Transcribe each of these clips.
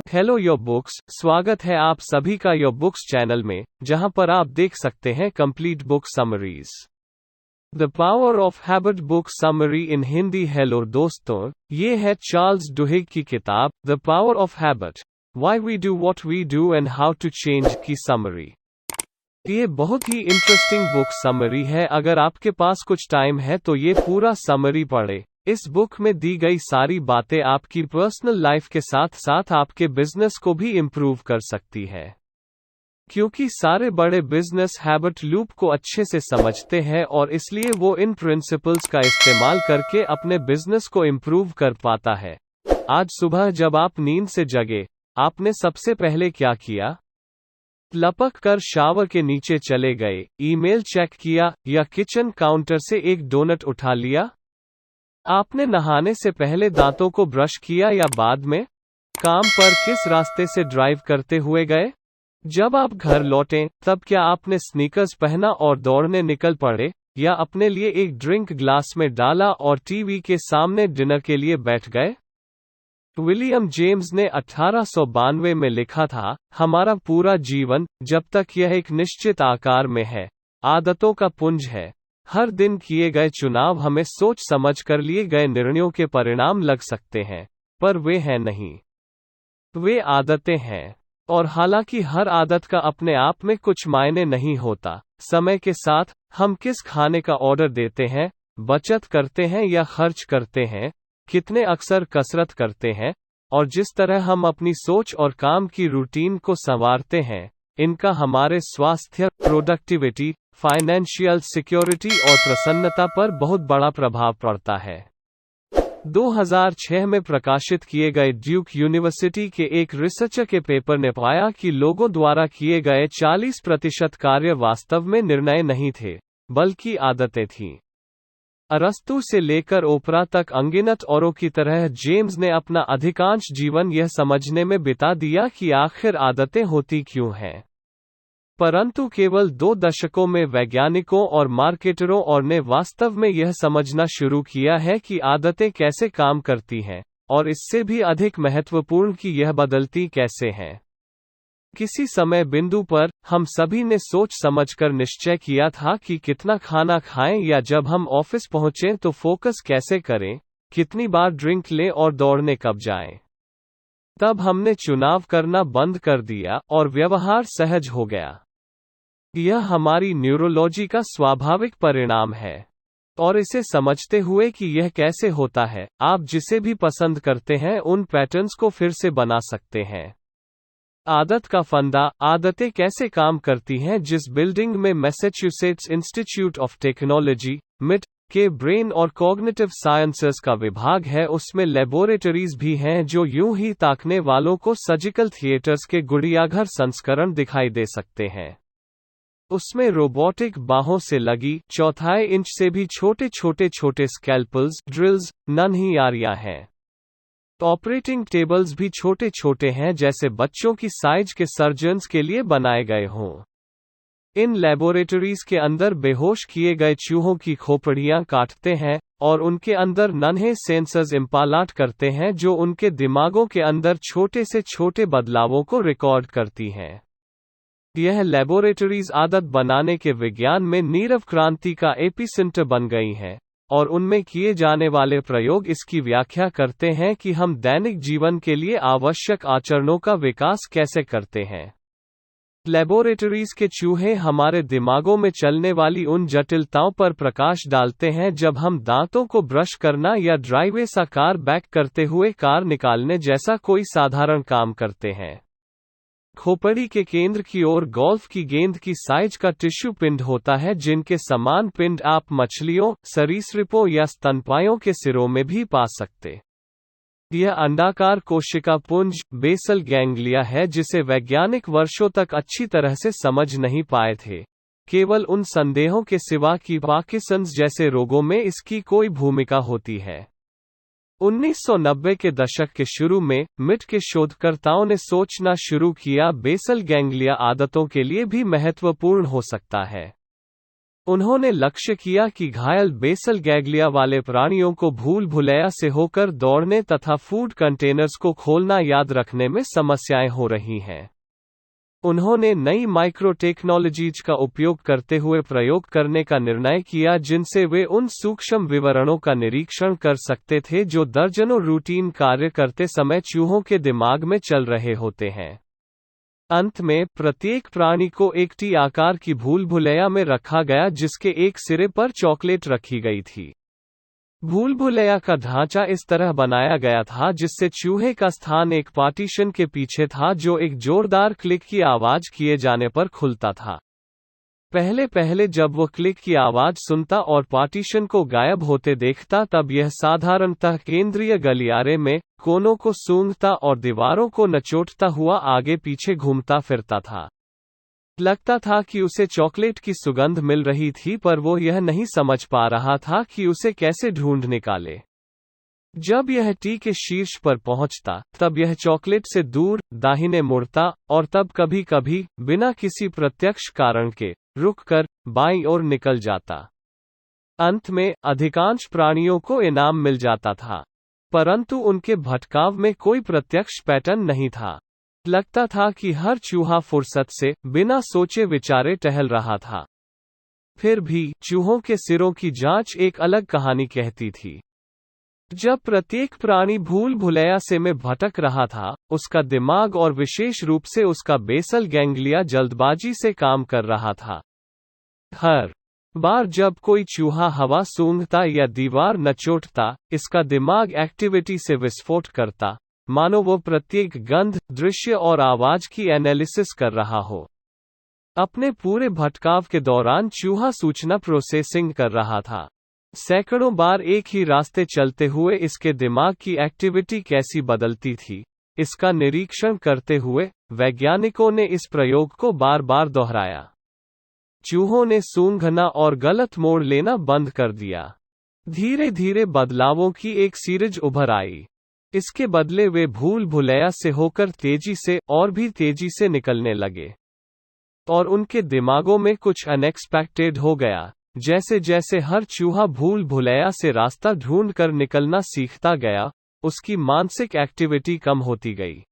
Hello your books, स्वागत है आप सभी का योर बुक्स चैनल में, जहां पर आप देख सकते हैं complete book summaries. The power of habit book summary in Hindi. Hello दोस्तों, ये है चार्ल्स डुहिग की किताब the power of habit, why we do what we do and how to change की समरी। ये बहुत ही इंटरेस्टिंग बुक समरी है। अगर आपके पास कुछ टाइम है तो ये पूरा समरी पढ़े। इस बुक में दी गई सारी बातें आपकी पर्सनल लाइफ के साथ साथ आपके बिजनेस को भी इम्प्रूव कर सकती है, क्योंकि सारे बड़े बिजनेस हैबिट लूप को अच्छे से समझते हैं और इसलिए वो इन प्रिंसिपल्स का इस्तेमाल करके अपने बिजनेस को इम्प्रूव कर पाता है। आज सुबह जब आप नींद से जगे, आपने सबसे पहले क्या किया? लपक कर शावर के नीचे चले गए, ईमेल चेक किया या किचन काउंटर से एक डोनट उठा लिया? आपने नहाने से पहले दांतों को ब्रश किया या बाद में? काम पर किस रास्ते से ड्राइव करते हुए गए? जब आप घर लौटें, तब क्या आपने स्नीकर्स पहना और दौड़ने निकल पड़े, या अपने लिए एक ड्रिंक ग्लास में डाला और टीवी के सामने डिनर के लिए बैठ गए? विलियम जेम्स ने 1892 में लिखा था, हमारा पूरा जीवन, जब तक यह एक निश्चित आकार में है, आदतों का पुंज है। हर दिन किए गए चुनाव हमें सोच समझ कर लिए गए निर्णयों के परिणाम लग सकते हैं, पर वे हैं नहीं, वे आदतें हैं। और हालांकि हर आदत का अपने आप में कुछ मायने नहीं होता, समय के साथ हम किस खाने का ऑर्डर देते हैं, बचत करते हैं या खर्च करते हैं, कितने अक्सर कसरत करते हैं, और जिस तरह हम अपनी सोच और काम की रूटीन को संवारते हैं, इनका हमारे स्वास्थ्य, प्रोडक्टिविटी, फाइनेंशियल सिक्योरिटी और प्रसन्नता पर बहुत बड़ा प्रभाव पड़ता है। 2006 में प्रकाशित किए गए ड्यूक यूनिवर्सिटी के एक रिसर्चर के पेपर ने पाया कि लोगों द्वारा किए गए 40% कार्य वास्तव में निर्णय नहीं थे, बल्कि आदतें थीं। अरस्तु से लेकर ओपरा तक अनगिनत औरों की तरह जेम्स ने अपना अधिकांश जीवन यह समझने में बिता दिया कि आखिर आदतें होती क्यों हैं। परंतु केवल 2 दशकों में वैज्ञानिकों और मार्केटरों और ने वास्तव में यह समझना शुरू किया है कि आदतें कैसे काम करती हैं, और इससे भी अधिक महत्वपूर्ण कि यह बदलती कैसे हैं। किसी समय बिंदु पर, हम सभी ने सोच समझकर निश्चय किया था कि कितना खाना खाएं या जब हम ऑफिस पहुंचें तो फोकस कैसे करें, कितनी बार ड्रिंक लें और दौड़ने कब जाएं। तब हमने चुनाव करना बंद कर दिया और व्यवहार सहज हो गया। यह हमारी न्यूरोलॉजी का स्वाभाविक परिणाम है। और इसे समझते हुए कि यह कैसे होता है, आप जिसे भी पसंद करते हैं उन पैटर्न्स को फिर से बना सकते हैं। आदत का फंदा, आदतें कैसे काम करती हैं। जिस बिल्डिंग में Massachusetts institute of technology (MIT) के ब्रेन और कॉग्निटिव साइंसेस का विभाग है, उसमें लेबोरेटरीज भी हैं जो यूं ही ताकने वालों को सर्जिकल थिएटर्स के गुड़ियाघर संस्करण दिखाई दे सकते हैं। उसमें रोबोटिक बाहों से लगी 1/4 इंच से भी छोटे स्कैल्पल्स, ड्रिल्स, नन्ही हैं। ऑपरेटिंग टेबल्स भी छोटे हैं, जैसे बच्चों की साइज के सर्जन्स के लिए बनाए गए हों। इन लेबोरेटरीज के अंदर बेहोश किए गए चूहों की खोपड़ियां काटते हैं, और उनके अंदर नन्हे सेंसर्स इम्प्लांट करते हैं जो उनके दिमागों के अंदर छोटे से छोटे बदलावों को रिकॉर्ड करती हैं। यह लेबोरेटरीज आदत बनाने के विज्ञान में नीरव क्रांति का एपिसेंटर बन गई हैं, और उनमें किए जाने वाले प्रयोग इसकी व्याख्या करते हैं कि हम दैनिक जीवन के लिए आवश्यक आचरणों का विकास कैसे करते हैं। लेबोरेटरीज के चूहे हमारे दिमागों में चलने वाली उन जटिलताओं पर प्रकाश डालते हैं जब हम दांतों को ब्रश करना या ड्राइवे सा कार बैक करते हुए कार निकालने जैसा कोई साधारण काम करते हैं। खोपड़ी के केंद्र की ओर गोल्फ की गेंद की साइज का टिश्यू पिंड होता है, जिनके समान पिंड आप मछलियों, सरीसृपों या स्तनपाइयों के सिरों में भी पा सकते। यह अंडाकार कोशिका पुंज, बेसल गैंग्लिया है, जिसे वैज्ञानिक वर्षों तक अच्छी तरह से समझ नहीं पाए थे, केवल उन संदेहों के सिवा कि पार्किंसंस जैसे रोगों में इसकी कोई भूमिका होती है। 1990 के दशक के शुरू में MIT के शोधकर्ताओं ने सोचना शुरू किया बेसल गैंग्लिया आदतों के लिए भी महत्वपूर्ण हो सकता है। उन्होंने लक्ष्य किया कि घायल बेसल गैंग्लिया वाले प्राणियों को भूल भुलैया से होकर दौड़ने तथा फूड कंटेनर्स को खोलना याद रखने में समस्याएं हो रही हैं। उन्होंने नई माइक्रोटेक्नोलॉजीज का उपयोग करते हुए प्रयोग करने का निर्णय किया जिनसे वे उन सूक्ष्म विवरणों का निरीक्षण कर सकते थे जो दर्जनों रूटीन कार्य करते समय चूहों के दिमाग में चल रहे होते हैं। अंत में प्रत्येक प्राणी को एक टी आकार की भूल भुलैया में रखा गया जिसके एक सिरे पर चॉकलेट रखी गई थी। भूल भुलैया का ढांचा इस तरह बनाया गया था जिससे चूहे का स्थान एक पार्टीशन के पीछे था जो एक जोरदार क्लिक की आवाज किए जाने पर खुलता था। पहले जब वो क्लिक की आवाज सुनता और पार्टीशन को गायब होते देखता तब यह साधारणतः केंद्रीय गलियारे में कोनों को सूंघता और दीवारों को नचोड़ता हुआ आगे पीछे घूमता फिरता था। लगता था कि उसे चॉकलेट की सुगंध मिल रही थी पर वो यह नहीं समझ पा रहा था कि उसे कैसे ढूंढ निकाले। जब यह टी के शीर्ष पर पहुंचता तब यह चॉकलेट से दूर दाहिने मुड़ता और तब कभी कभी बिना किसी प्रत्यक्ष कारण के रुककर बाईं ओर निकल जाता। अंत में अधिकांश प्राणियों को इनाम मिल जाता था, परंतु उनके भटकाव में कोई प्रत्यक्ष पैटर्न नहीं था। लगता था कि हर चूहा फुर्सत से बिना सोचे विचारे टहल रहा था। फिर भी चूहों के सिरों की जांच एक अलग कहानी कहती थी। जब प्रत्येक प्राणी भूल भुलैया से में भटक रहा था, उसका दिमाग और विशेष रूप से उसका बेसल गैंग्लिया जल्दबाजी से काम कर रहा था। हर बार जब कोई चूहा हवा सूंघता या दीवार नचोड़ता, इसका दिमाग एक्टिविटी से विस्फोट करता, मानो वो प्रत्येक गंध, दृश्य और आवाज की एनालिसिस कर रहा हो। अपने पूरे भटकाव के दौरान चूहा सूचना प्रोसेसिंग कर रहा था। सैकड़ों बार एक ही रास्ते चलते हुए इसके दिमाग की एक्टिविटी कैसी बदलती थी, इसका निरीक्षण करते हुए वैज्ञानिकों ने इस प्रयोग को बार बार दोहराया। चूहों ने सूंघना और गलत मोड़ लेना बंद कर दिया। धीरे धीरे बदलावों की एक सीरीज उभर आई। इसके बदले वे भूल भुलैया से होकर तेजी से और भी तेजी से निकलने लगे, और उनके दिमागों में कुछ अनएक्सपेक्टेड हो गया। जैसे जैसे हर चूहा भूल भुलैया से रास्ता ढूंढकर निकलना सीखता गया, उसकी मानसिक एक्टिविटी कम होती गई।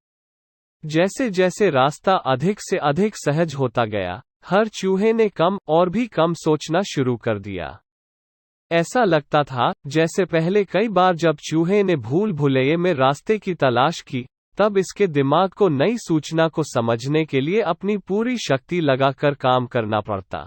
जैसे जैसे रास्ता अधिक से अधिक सहज होता गया, हर चूहे ने कम और भी कम सोचना शुरू कर दिया। ऐसा लगता था जैसे पहले कई बार जब चूहे ने भूल भुलैया में रास्ते की तलाश की, तब इसके दिमाग को नई सूचना को समझने के लिए अपनी पूरी शक्ति लगाकर काम करना पड़ता।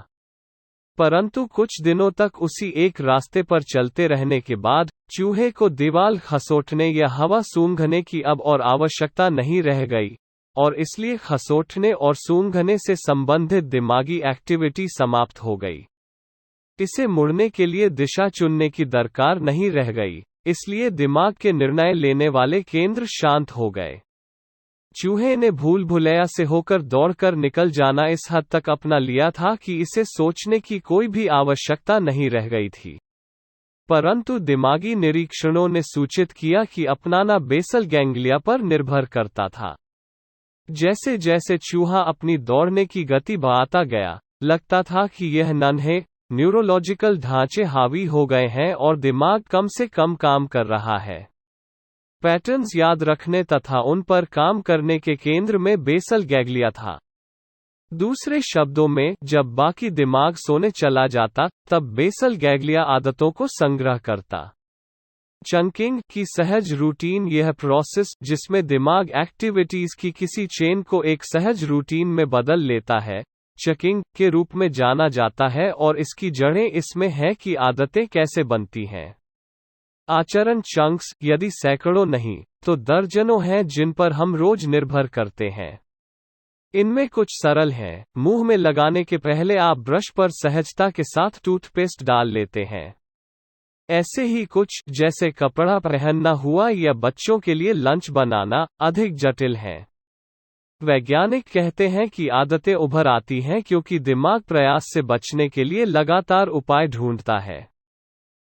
परंतु कुछ दिनों तक उसी एक रास्ते पर चलते रहने के बाद चूहे को दीवार खसोटने या हवा सूंघने की अब और आवश्यकता नहीं रह गई, और इसलिए खसोटने और सूंघने से संबंधित दिमागी एक्टिविटी समाप्त हो गई। इसे मुड़ने के लिए दिशा चुनने की दरकार नहीं रह गई, इसलिए दिमाग के निर्णय लेने वाले केंद्र शांत हो गए। चूहे ने भूल भुलैया से होकर दौड़कर निकल जाना इस हद तक अपना लिया था कि इसे सोचने की कोई भी आवश्यकता नहीं रह गई थी। परंतु दिमागी निरीक्षणों ने सूचित किया कि अपनाना बेसल गैंग्लिया पर निर्भर करता था। जैसे जैसे चूहा अपनी दौड़ने की गति बढ़ाता गया, लगता था कि यह नन्हे न्यूरोलॉजिकल ढांचे हावी हो गए हैं और दिमाग कम से कम काम कर रहा है। पैटर्न्स याद रखने तथा उन पर काम करने के केंद्र में बेसल गैंग्लिया था। दूसरे शब्दों में, जब बाकी दिमाग सोने चला जाता, तब बेसल गैंग्लिया आदतों को संग्रह करता। चंकिंग की सहज रूटीन यह प्रोसेस जिसमें दिमाग एक्टिविटीज की किसी चेन को एक सहज रूटीन में बदल लेता है, चंकिंग के रूप में जाना जाता है, और इसकी जड़ें इसमें है कि आदतें कैसे बनती हैं। आचरण चंक्स, यदि सैकड़ों नहीं तो दर्जनों हैं जिन पर हम रोज निर्भर करते हैं। इनमें कुछ सरल हैं। मुंह में लगाने के पहले आप ब्रश पर सहजता के साथ टूथपेस्ट डाल लेते हैं। ऐसे ही कुछ, जैसे कपड़ा पहनना हुआ या बच्चों के लिए लंच बनाना, अधिक जटिल हैं। वैज्ञानिक कहते हैं कि आदतें उभर आती हैं क्योंकि दिमाग प्रयास से बचने के लिए लगातार उपाय ढूंढता है।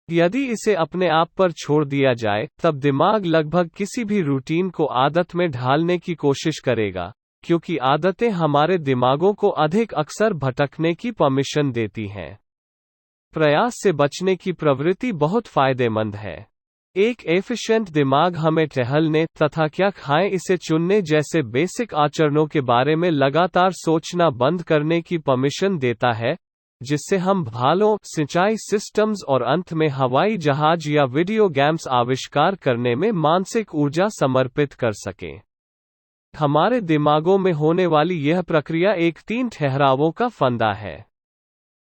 यदि इसे अपने आप पर छोड़ दिया जाए, तब दिमाग लगभग किसी भी रूटीन को आदत में ढालने की कोशिश करेगा, क्योंकि आदतें हमारे दिमागों को अधिक अक्सर भटकने की परमिशन देती हैं। प्रयास से बचने की प्रवृत्ति बहुत फायदेमंद है। एक एफिशिएंट दिमाग हमें टहलने तथा क्या खाएं इसे चुनने जैसे बेसिक आचरणों के बारे में लगातार सोचना बंद करने की परमिशन देता है, जिससे हम भालों, सिंचाई सिस्टम्स और अंत में हवाई जहाज या वीडियो गेम्स आविष्कार करने में मानसिक ऊर्जा समर्पित कर सकें। हमारे दिमागों में होने वाली यह प्रक्रिया एक 3 ठहरावों का फंदा है।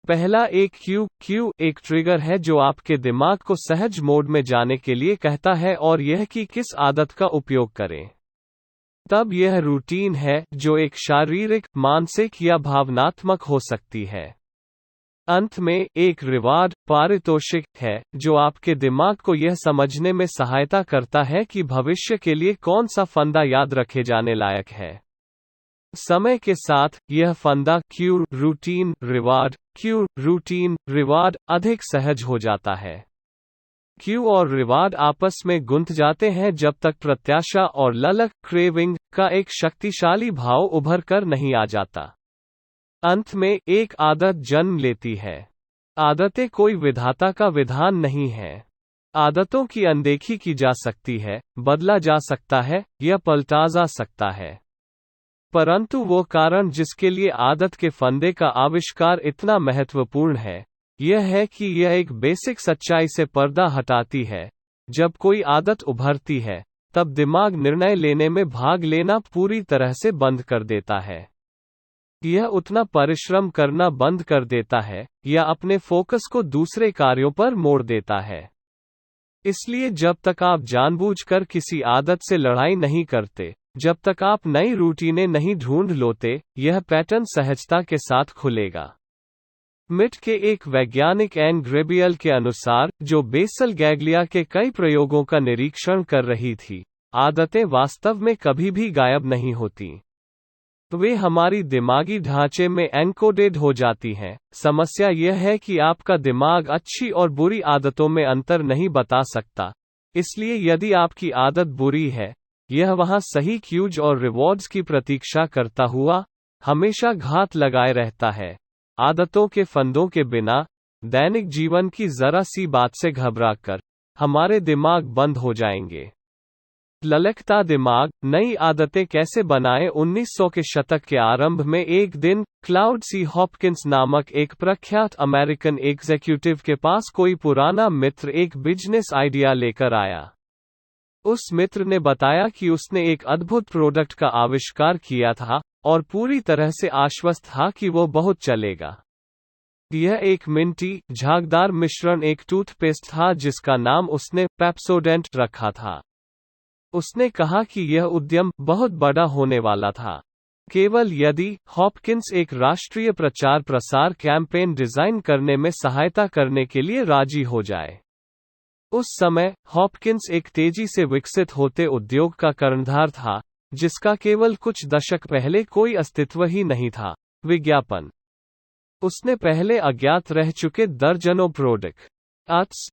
पहला एक क्यू एक ट्रिगर है जो आपके दिमाग को सहज मोड में जाने के लिए कहता है और यह कि किस आदत का उपयोग करें। तब यह रूटीन है जो एक शारीरिक, मानसिक या भावनात्मक हो सकती है। अंत में एक रिवार्ड, पारितोषिक है जो आपके दिमाग को यह समझने में सहायता करता है कि भविष्य के लिए कौन सा फंदा याद रखे जाने लायक है। समय के साथ यह फंदा क्यू रूटीन रिवार्ड अधिक सहज हो जाता है। क्यू और रिवार्ड आपस में गुंथ जाते हैं जब तक प्रत्याशा और ललक क्रेविंग का एक शक्तिशाली भाव उभर कर नहीं आ जाता। अंत में एक आदत जन्म लेती है। आदतें कोई विधाता का विधान नहीं है। आदतों की अनदेखी की जा सकती है, बदला जा सकता है या पलटा जा सकता है। परंतु वो कारण जिसके लिए आदत के फंदे का आविष्कार इतना महत्वपूर्ण है, यह है कि यह एक बेसिक सच्चाई से पर्दा हटाती है। जब कोई आदत उभरती है, तब दिमाग निर्णय लेने में भाग लेना पूरी तरह से बंद कर देता है। यह उतना परिश्रम करना बंद कर देता है या अपने फोकस को दूसरे कार्यों पर मोड़ देता है। इसलिए जब तक आप जानबूझकर किसी आदत से लड़ाई नहीं करते, जब तक आप नई रूटीनें नहीं ढूंढ लोते, यह पैटर्न सहजता के साथ खुलेगा। मिट के एक वैज्ञानिक एन ग्रेबियल के अनुसार, जो बेसल गैंग्लिया के कई प्रयोगों का निरीक्षण कर रही थी, आदतें वास्तव में कभी भी गायब नहीं होती। वे हमारी दिमागी ढांचे में एन्कोडेड हो जाती हैं। समस्या यह है कि आपका दिमाग अच्छी और बुरी आदतों में अंतर नहीं बता सकता। इसलिए यदि आपकी आदत बुरी है, यह वहां सही क्यूज और रिवॉर्ड्स की प्रतीक्षा करता हुआ हमेशा घात लगाए रहता है। आदतों के फंदों के बिना दैनिक जीवन की जरा सी बात से घबराकर हमारे दिमाग बंद हो जाएंगे। ललकता दिमाग, नई आदतें कैसे बनाएं। 1900 के शतक के आरंभ में एक दिन क्लाउड सी हॉपकिंस नामक एक प्रख्यात अमेरिकन एग्जीक्यूटिव के पास कोई पुराना मित्र एक बिजनेस आइडिया लेकर आया। उस मित्र ने बताया कि उसने एक अद्भुत प्रोडक्ट का आविष्कार किया था और पूरी तरह से आश्वस्त था कि वो बहुत चलेगा। यह एक मिंटी, झागदार मिश्रण एक टूथपेस्ट था जिसका नाम उसने पेप्सोडेंट रखा था। उसने कहा कि यह उद्यम बहुत बड़ा होने वाला था, केवल यदि हॉपकिंस एक राष्ट्रीय प्रचार प्रसार कैंपेन डिजाइन करने में सहायता करने के लिए राजी हो जाए। उस समय हॉपकिंस एक तेजी से विकसित होते उद्योग का कर्णधार था, जिसका केवल कुछ दशक पहले कोई अस्तित्व ही नहीं था। विज्ञापन। उसने पहले अज्ञात रह चुके दर्जनों प्रोडक्ट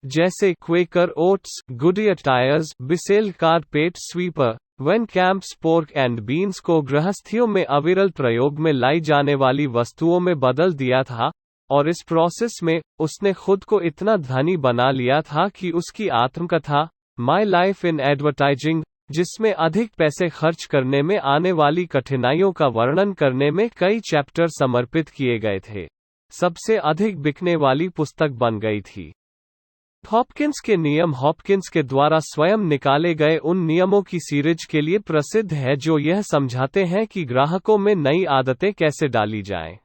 जैसे Quaker oats, Goodyear tyres, Bissell carpet sweeper, when camps pork and beans को गृहस्थियों में अविरल प्रयोग में लाई जाने वाली वस्तुओं में बदल दिया था, और इस प्रोसेस में उसने खुद को इतना धनी बना लिया था कि उसकी आत्मकथा माई लाइफ इन एडवर्टाइजिंग, जिसमें अधिक पैसे खर्च करने में आने वाली कठिनाइयों का वर्णन करने में कई चैप्टर समर्पित किए गए थे, सबसे अधिक बिकने वाली पुस्तक बन गई थी। हॉपकिंस के नियम हॉपकिंस के द्वारा स्वयं निकाले गए उन नियमों की सीरीज के लिए प्रसिद्ध है जो यह समझाते हैं कि ग्राहकों में नई आदतें कैसे डाली जाएं।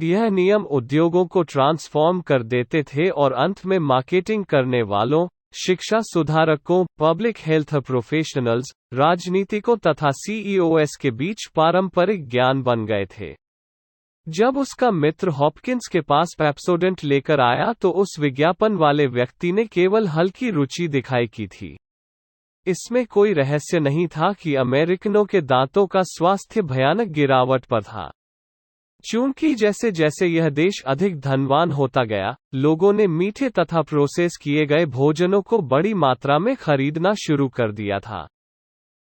यह नियम उद्योगों को ट्रांसफॉर्म कर देते थे और अंत में मार्केटिंग करने वालों, शिक्षा सुधारकों, पब्लिक हेल्थ प्रोफेशनल्स, राजनीतिकों तथा सीईओएस के बीच पारंपरिक ज्ञान बन गए थे। जब उसका मित्र हॉपकिंस के पास पेप्सोडेंट लेकर आया तो उस विज्ञापन वाले व्यक्ति ने केवल हल्की रुचि दिखाई की थी। इसमें कोई रहस्य नहीं था कि अमेरिकनों के दांतों का स्वास्थ्य भयानक गिरावट पर था। चूंकि जैसे जैसे यह देश अधिक धनवान होता गया, लोगों ने मीठे तथा प्रोसेस किए गए भोजनों को बड़ी मात्रा में खरीदना शुरू कर दिया था।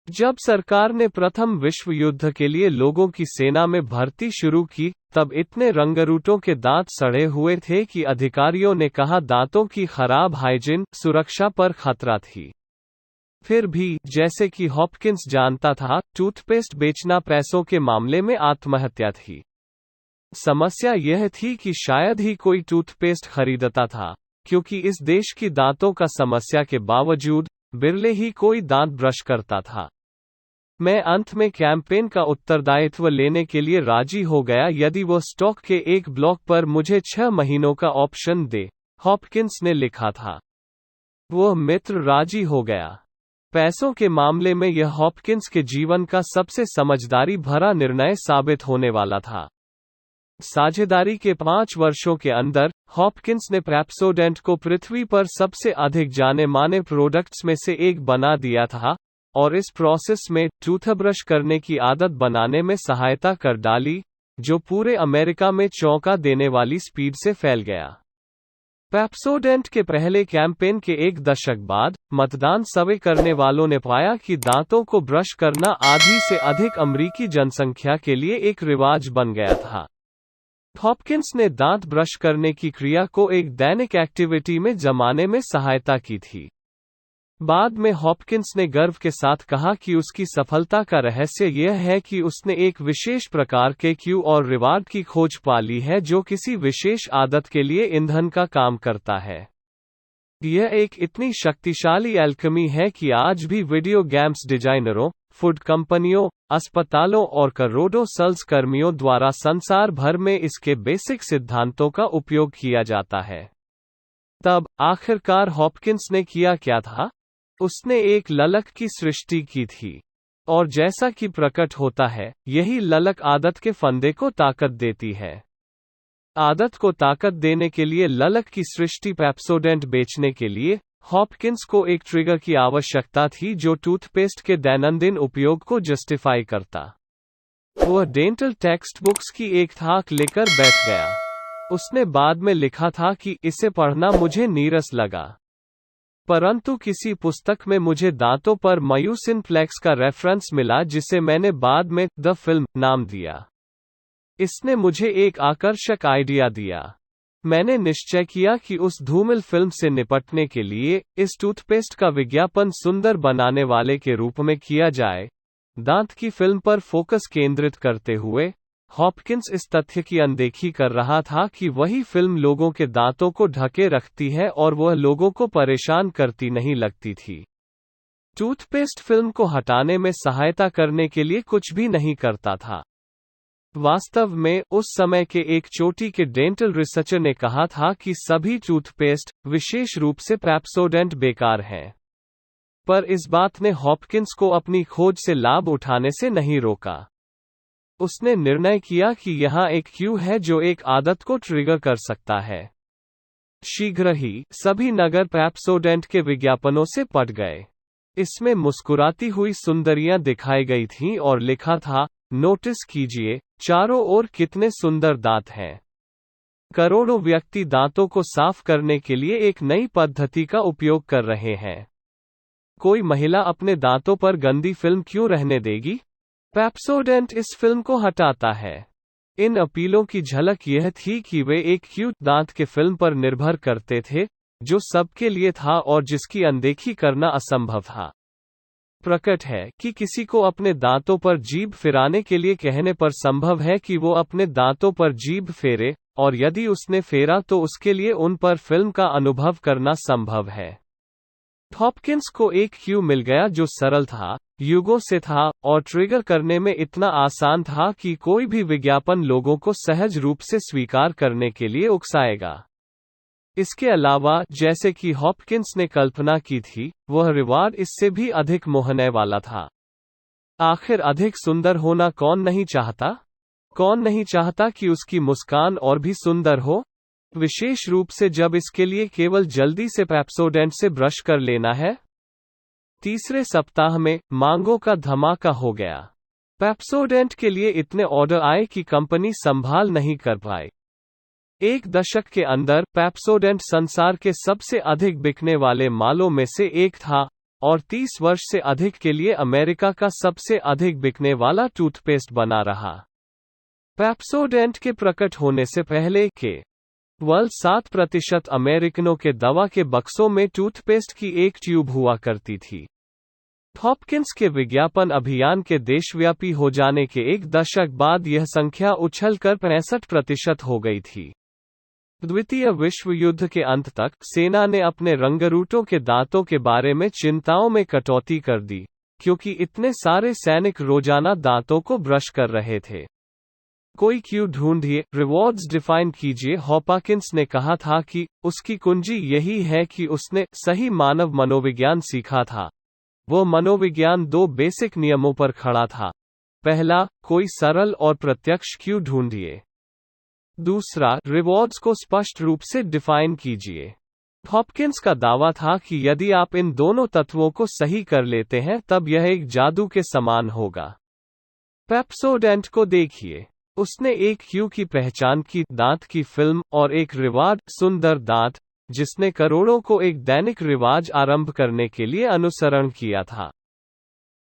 जब सरकार ने प्रथम विश्व युद्ध के लिए लोगों की सेना में भर्ती शुरू की, तब इतने रंगरूटों के दांत सड़े हुए थे कि अधिकारियों ने कहा दांतों की खराब हाइजीन सुरक्षा पर खतरा थी। फिर भी, जैसे कि हॉपकिंस जानता था, टूथपेस्ट बेचना पैसों के मामले में आत्महत्या थी। समस्या यह थी कि शायद ही कोई टूथपेस्ट खरीदता था, क्योंकि इस देश की दांतों का समस्या के बावजूद बिरले ही कोई दांत ब्रश करता था। मैं अंत में कैंपेन का उत्तरदायित्व लेने के लिए राजी हो गया यदि वो स्टॉक के एक ब्लॉक पर मुझे 6 महीनों का ऑप्शन दे, हॉपकिंस ने लिखा था। वह मित्र राजी हो गया। पैसों के मामले में यह हॉपकिंस के जीवन का सबसे समझदारी भरा निर्णय साबित होने वाला था। साझेदारी के 5 वर्षों के अंदर, हॉपकिंस ने पेप्सोडेंट को पृथ्वी पर सबसे अधिक जाने माने प्रोडक्ट्स में से एक बना दिया था, और इस प्रोसेस में टूथब्रश करने की आदत बनाने में सहायता कर डाली, जो पूरे अमेरिका में चौंका देने वाली स्पीड से फैल गया। पेप्सोडेंट के पहले कैंपेन के 1 दशक बाद, मतदान सर्वे करने वालों ने पाया कि दांतों को ब्रश करना आधी से अधिक अमेरिकी जनसंख्या के लिए एक रिवाज बन गया था। हॉपकिंस ने दांत ब्रश करने की क्रिया को एक दैनिक एक्टिविटी में जमाने में सहायता की थी। बाद में हॉपकिंस ने गर्व के साथ कहा कि उसकी सफलता का रहस्य यह है कि उसने एक विशेष प्रकार के क्यू और रिवार्ड की खोज पाली है जो किसी विशेष आदत के लिए ईंधन का काम करता है। यह एक इतनी शक्तिशाली एल्केमी है कि आज भी वीडियो गेम्स डिजाइनरों, फूड कंपनियों, अस्पतालों और करोड़ों सेल्स कर्मियों द्वारा संसार भर में इसके बेसिक सिद्धांतों का उपयोग किया जाता है। तब, आखिरकार हॉपकिंस ने किया क्या था? उसने एक ललक की सृष्टि की थी। और जैसा कि प्रकट होता है, यही ललक आदत के फंदे को ताकत देती है। आदत को ताकत देने के लिए ललक की सृष्टि पेप्सोडेंट बेचने के लिए, हॉपकिंस को एक ट्रिगर की आवश्यकता थी जो टूथपेस्ट के दैनंदिन उपयोग को जस्टिफाई करता। वह डेंटल टेक्स्ट बुक्स की एक थाक लेकर बैठ गया। उसने बाद में लिखा था कि इसे पढ़ना मुझे नीरस लगा, परंतु किसी पुस्तक में मुझे दांतों पर मयूसिनफ्लेक्स का रेफरेंस मिला जिसे मैंने बाद में द फिल्म नाम दिया। इसने मुझे एक आकर्षक आइडिया दिया। मैंने निश्चय किया कि उस धूमिल फिल्म से निपटने के लिए इस टूथपेस्ट का विज्ञापन सुंदर बनाने वाले के रूप में किया जाए। दांत की फिल्म पर फोकस केंद्रित करते हुए, हॉपकिंस इस तथ्य की अनदेखी कर रहा था कि वही फिल्म लोगों के दांतों को ढके रखती है और वह लोगों को परेशान करती नहीं लगती थी। टूथपेस्ट फिल्म को हटाने में सहायता करने के लिए कुछ भी नहीं करता था। वास्तव में, उस समय के एक चोटी के डेंटल रिसर्चर ने कहा था कि सभी टूथपेस्ट, विशेष रूप से पेप्सोडेंट, बेकार हैं। पर इस बात ने हॉपकिंस को अपनी खोज से लाभ उठाने से नहीं रोका। उसने निर्णय किया कि यहाँ एक क्यू है जो एक आदत को ट्रिगर कर सकता है। शीघ्र ही, सभी नगर पेप्सोडेंट के विज्ञापनों से पट गए। इसमें मुस्कुराती हुई सुंदरियां दिखाई गई थीं और लिखा था, नोटिस कीजिए, चारों ओर कितने सुंदर दांत हैं। करोड़ों व्यक्ति दांतों को साफ करने के लिए एक नई पद्धति का उपयोग कर रहे हैं। कोई महिला अपने दांतों पर गंदी फिल्म क्यों रहने देगी? पेप्सोडेंट इस फिल्म को हटाता है। इन अपीलों की झलक यह थी कि वे एक क्यूट दांत के फिल्म पर निर्भर करते थे, जो सबके लिए था और जिसकी अनदेखी करना असंभव था। प्रकट है कि किसी को अपने दांतों पर जीभ फिराने के लिए कहने पर संभव है कि वो अपने दांतों पर जीभ फेरे, और यदि उसने फेरा तो उसके लिए उन पर फिल्म का अनुभव करना संभव है। हॉपकिंस को एक क्यू मिल गया जो सरल था, युगों से था, और ट्रिगर करने में इतना आसान था कि कोई भी विज्ञापन लोगों को सहज रूप से स्वीकार करने के लिए उकसाएगा। इसके अलावा, जैसे कि हॉपकिंस ने कल्पना की थी, वह रिवार्ड इससे भी अधिक मोहने वाला था। आखिर अधिक सुंदर होना कौन नहीं चाहता? कौन नहीं चाहता कि उसकी मुस्कान और भी सुंदर हो? विशेष रूप से जब इसके लिए केवल जल्दी से पेप्सोडेंट से ब्रश कर लेना है। तीसरे सप्ताह में, मांगों का धमाका हो गया। पेप्सोडेंट के लिए इतने ऑर्डर आए कि कंपनी संभाल नहीं कर पाई। 1 दशक के अंदर, पेप्सोडेंट संसार के सबसे अधिक बिकने वाले मालों में से एक था, और 30 वर्ष से अधिक के लिए अमेरिका का सबसे अधिक बिकने वाला टूथपेस्ट बना रहा। पेप्सोडेंट के प्रकट होने से पहले केवल 7% अमेरिकनों के दवा के बक्सों में टूथपेस्ट की एक ट्यूब हुआ करती थी। हॉपकिंस के विज्ञापन अभियान के देशव्यापी हो जाने के एक दशक बाद यह संख्या उछलकर 65% हो गई थी। द्वितीय विश्व युद्ध के अंत तक सेना ने अपने रंगरूटों के दांतों के बारे में चिंताओं में कटौती कर दी, क्योंकि इतने सारे सैनिक रोजाना दांतों को ब्रश कर रहे थे। कोई क्यों ढूंढिए, रिवॉर्ड्स डिफाइन कीजिए। हॉपकिंस ने कहा था कि उसकी कुंजी यही है कि उसने सही मानव मनोविज्ञान सीखा था। वो मनोविज्ञान 2 बेसिक नियमों पर खड़ा था। पहला, कोई सरल और प्रत्यक्ष क्यों ढूंढिए। दूसरा, रिवॉर्ड्स को स्पष्ट रूप से डिफाइन कीजिए। हॉपकिंस का दावा था कि यदि आप इन दोनों तत्वों को सही कर लेते हैं तब यह एक जादू के समान होगा। पेप्सोडेंट को देखिए। उसने एक क्यू की पहचान की, दांत की फिल्म, और एक रिवार्ड, सुंदर दांत, जिसने करोड़ों को एक दैनिक रिवाज आरंभ करने के लिए अनुसरण किया था।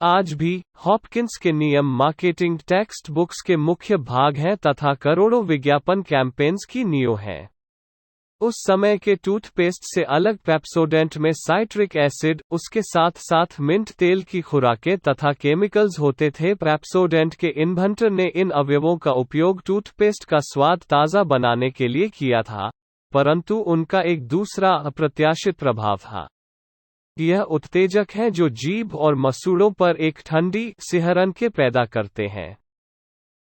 आज भी हॉपकिंस के नियम मार्केटिंग टेक्स्ट बुक्स के मुख्य भाग हैं तथा करोड़ों विज्ञापन कैंपेन्स की नींव हैं। उस समय के टूथपेस्ट से अलग पेप्सोडेंट में साइट्रिक एसिड, उसके साथ साथ मिंट तेल की खुराकें तथा केमिकल्स होते थे। पेप्सोडेंट के इन्वेंटर ने इन अवयवों का उपयोग टूथपेस्ट का स्वाद ताज़ा बनाने के लिए किया था, परंतु उनका एक दूसरा अप्रत्याशित प्रभाव था। यह उत्तेजक हैं जो जीभ और मसूड़ों पर एक ठंडी सिहरन के पैदा करते हैं।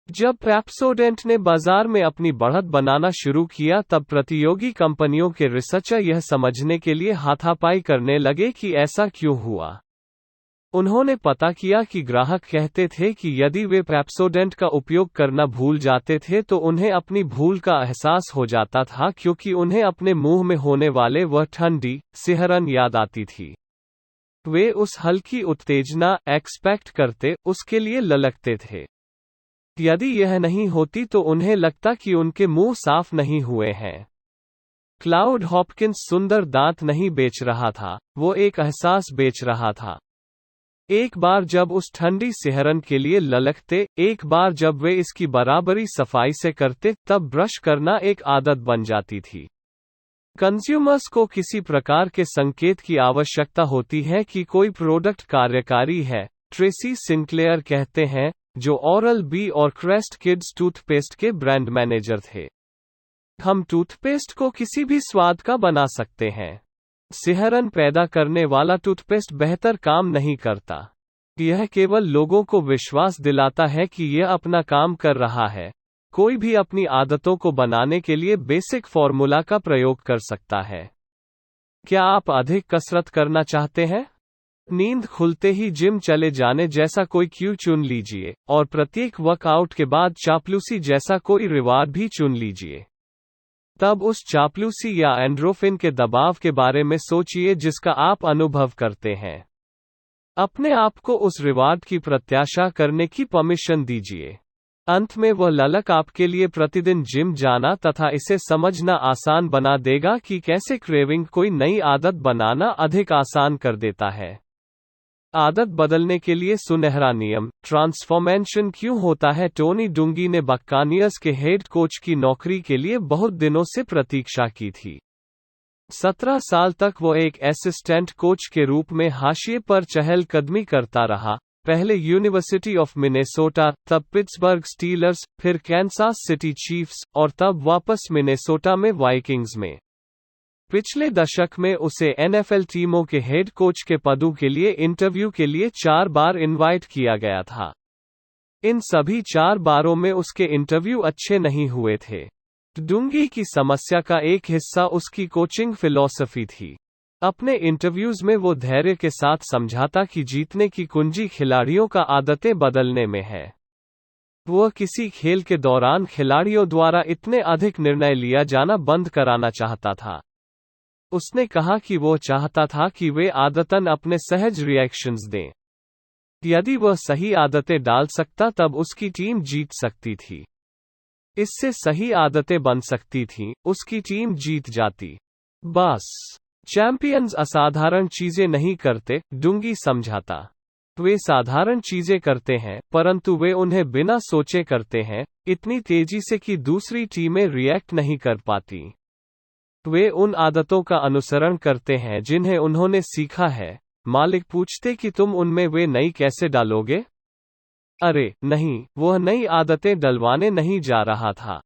जब पेप्सोडेंट ने बाजार में अपनी बढ़त बनाना शुरू किया तब प्रतियोगी कंपनियों के रिसर्चर यह समझने के लिए हाथापाई करने लगे कि ऐसा क्यों हुआ। उन्होंने पता किया कि ग्राहक कहते थे कि यदि वे पेप्सोडेंट का उपयोग करना भूल जाते थे तो उन्हें अपनी भूल का एहसास हो जाता था, क्योंकि उन्हें अपने मुंह में होने वाले वह ठंडी सिहरन याद आती थी। वे उस हल्की उत्तेजना एक्सपेक्ट करते, उसके लिए ललकते थे। यदि यह नहीं होती तो उन्हें लगता कि उनके मुंह साफ नहीं हुए हैं। क्लाउड हॉपकिंस सुंदर दांत नहीं बेच रहा था, वो एक एहसास बेच रहा था। एक बार जब उस ठंडी सिहरन के लिए ललकते, एक बार जब वे इसकी बराबरी सफाई से करते, तब ब्रश करना एक आदत बन जाती थी। कंज्यूमर्स को किसी प्रकार के संकेत की आवश्यकता होती है कि कोई प्रोडक्ट कार्यकारी है, ट्रेसी सिंक्लेयर कहते हैं, जो ओरल बी और क्रेस्ट किड्स टूथपेस्ट के ब्रांड मैनेजर थे। हम टूथपेस्ट को किसी भी स्वाद का बना सकते हैं। सिहरन पैदा करने वाला टूथपेस्ट बेहतर काम नहीं करता। यह केवल लोगों को विश्वास दिलाता है कि यह अपना काम कर रहा है। कोई भी अपनी आदतों को बनाने के लिए बेसिक फॉर्मूला का प्रयोग कर सकता है। क्या आप अधिक कसरत करना चाहते हैं? नींद खुलते ही जिम चले जाने जैसा कोई क्यू चुन लीजिए, और प्रत्येक वर्कआउट के बाद चापलूसी जैसा कोई रिवार्ड भी चुन लीजिए। तब उस चापलूसी या एंड्रोफिन के दबाव के बारे में सोचिए जिसका आप अनुभव करते हैं। अपने आप को उस रिवार्ड की प्रत्याशा करने की परमिशन दीजिए। अंत में वह ललक आपके लिए प्रतिदिन जिम जाना तथा इसे समझना आसान बना देगा कि कैसे क्रेविंग कोई नई आदत बनाना अधिक आसान कर देता है। आदत बदलने के लिए सुनहरा नियम, ट्रांसफॉर्मेशन क्यों होता है? टोनी डुंगी ने बक्कानियर्स के हेड कोच की नौकरी के लिए बहुत दिनों से प्रतीक्षा की थी। 17 साल तक वो एक असिस्टेंट कोच के रूप में हाशिए पर चहलकदमी करता रहा, पहले यूनिवर्सिटी ऑफ मिनेसोटा, तब पिट्सबर्ग स्टीलर्स, फिर कैनसास सिटी चीफ्स, और तब वापस मिनेसोटा में वाइकिंग्स में। पिछले दशक में उसे एनएफएल टीमों के हेड कोच के पदों के लिए इंटरव्यू के लिए 4 बार इनवाइट किया गया था। इन सभी 4 बारों में उसके इंटरव्यू अच्छे नहीं हुए थे। डुंगी की समस्या का एक हिस्सा उसकी कोचिंग फिलॉसफी थी। अपने इंटरव्यूज में वो धैर्य के साथ समझाता कि जीतने की कुंजी खिलाड़ियों का आदतें बदलने में है। वह किसी खेल के दौरान खिलाड़ियों द्वारा इतने अधिक निर्णय लिया जाना बंद कराना चाहता था। उसने कहा कि वो चाहता था कि वे आदतन अपने सहज रिएक्शंस दें। यदि वह सही आदतें डाल सकता तब उसकी टीम जीत सकती थी। इससे सही आदतें बन सकती थीं, उसकी टीम जीत जाती। बस चैंपियंस असाधारण चीजें नहीं करते, डुंगी समझाता। वे साधारण चीजें करते हैं, परंतु वे उन्हें बिना सोचे करते हैं, इतनी तेजी से कि दूसरी टीमें रिएक्ट नहीं कर पाती। वे उन आदतों का अनुसरण करते हैं जिन्हें उन्होंने सीखा है। मालिक पूछते कि तुम उनमें वे नई कैसे डालोगे? अरे नहीं, वह नई आदतें डलवाने नहीं जा रहा था।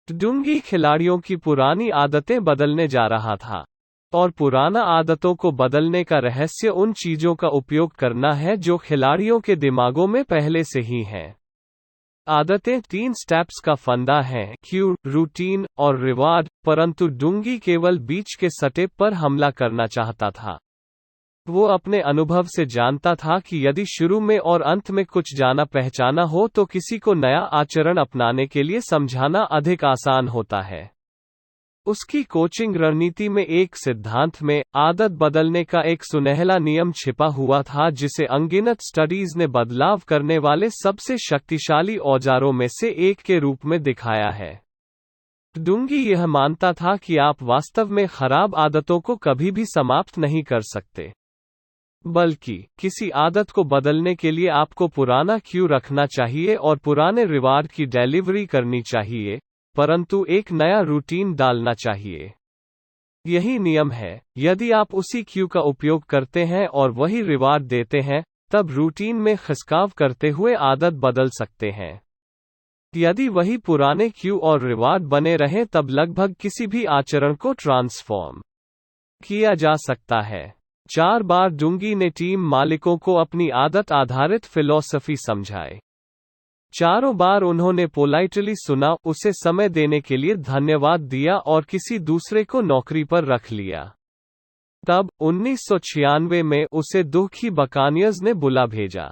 डूंगी खिलाड़ियों की पुरानी आदतें बदलने जा रहा था। और पुराना आदतों को बदलने का रहस्य उन चीजों का उपयोग करना है जो खिलाड़ियों के दिमागों में पहले से ही हैं। आदतें 3 स्टेप्स का फंदा हैं, क्यू, रूटीन और रिवार्ड, परंतु डूंगी केवल बीच के स्टेप पर हमला करना चाहता था। वो अपने अनुभव से जानता था कि यदि शुरू में और अंत में कुछ जाना पहचाना हो तो किसी को नया आचरण अपनाने के लिए समझाना अधिक आसान होता है। उसकी कोचिंग रणनीति में एक सिद्धांत में आदत बदलने का एक सुनहला नियम छिपा हुआ था जिसे अनगिनत स्टडीज ने बदलाव करने वाले सबसे शक्तिशाली औजारों में से एक के रूप में दिखाया है। डूंगी यह मानता था कि आप वास्तव में खराब आदतों को कभी भी समाप्त नहीं कर सकते, बल्कि किसी आदत को बदलने के लिए आपको पुराना क्यू रखना चाहिए और पुराने रिवार्ड की डिलीवरी करनी चाहिए, परंतु एक नया रूटीन डालना चाहिए। यही नियम है, यदि आप उसी क्यू का उपयोग करते हैं और वही रिवार्ड देते हैं, तब रूटीन में खिसकाव करते हुए आदत बदल सकते हैं। यदि वही पुराने क्यू और रिवार्ड बने रहें तब लगभग किसी भी आचरण को ट्रांसफॉर्म किया जा सकता है। 4 बार डूंगी ने टीम मालिकों को अपनी आदत आधारित फिलॉसफी समझाई। चारों बार उन्होंने पोलाइटली सुना, उसे समय देने के लिए धन्यवाद दिया और किसी दूसरे को नौकरी पर रख लिया। तब 1996 में उसे दुखी बकानियर्स ने बुला भेजा।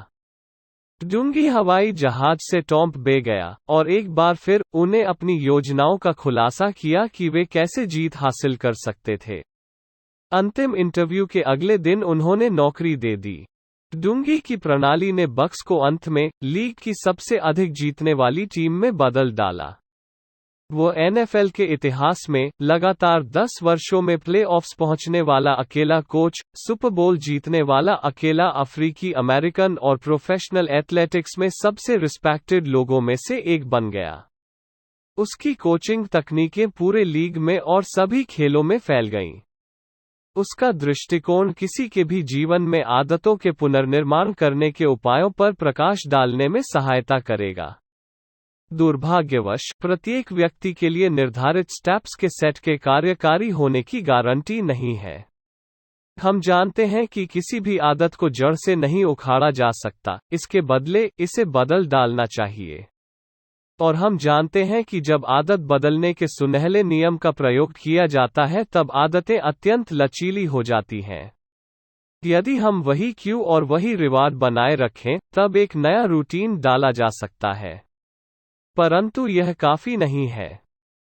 डूंगी हवाई जहाज से टॉम्प बे गया और एक बार फिर उन्हें अपनी योजनाओं का खुलासा किया कि वे कैसे जीत हासिल कर सकते थे। अंतिम इंटरव्यू के अगले दिन उन्होंने नौकरी दे दी। डूंगी की प्रणाली ने बक्स को अंत में लीग की सबसे अधिक जीतने वाली टीम में बदल डाला। वो एनएफएल के इतिहास में लगातार 10 वर्षों में प्लेऑफ्स पहुंचने वाला अकेला कोच, सुपर बोल जीतने वाला अकेला अफ्रीकी अमेरिकन और प्रोफेशनल एथलेटिक्स में सबसे रिस्पेक्टेड लोगों में से एक बन गया। उसकी कोचिंग तकनीकें पूरे लीग में और सभी खेलों में फैल गईं। उसका दृष्टिकोण किसी के भी जीवन में आदतों के पुनर्निर्माण करने के उपायों पर प्रकाश डालने में सहायता करेगा। दुर्भाग्यवश, प्रत्येक व्यक्ति के लिए निर्धारित स्टेप्स के सेट के कार्यकारी होने की गारंटी नहीं है। हम जानते हैं कि किसी भी आदत को जड़ से नहीं उखाड़ा जा सकता, इसके बदले इसे बदल डालना चाहिए। और हम जानते हैं कि जब आदत बदलने के सुनहले नियम का प्रयोग किया जाता है तब आदतें अत्यंत लचीली हो जाती हैं। यदि हम वही क्यू और वही रिवार्ड बनाए रखें, तब एक नया रूटीन डाला जा सकता है। परंतु यह काफी नहीं है।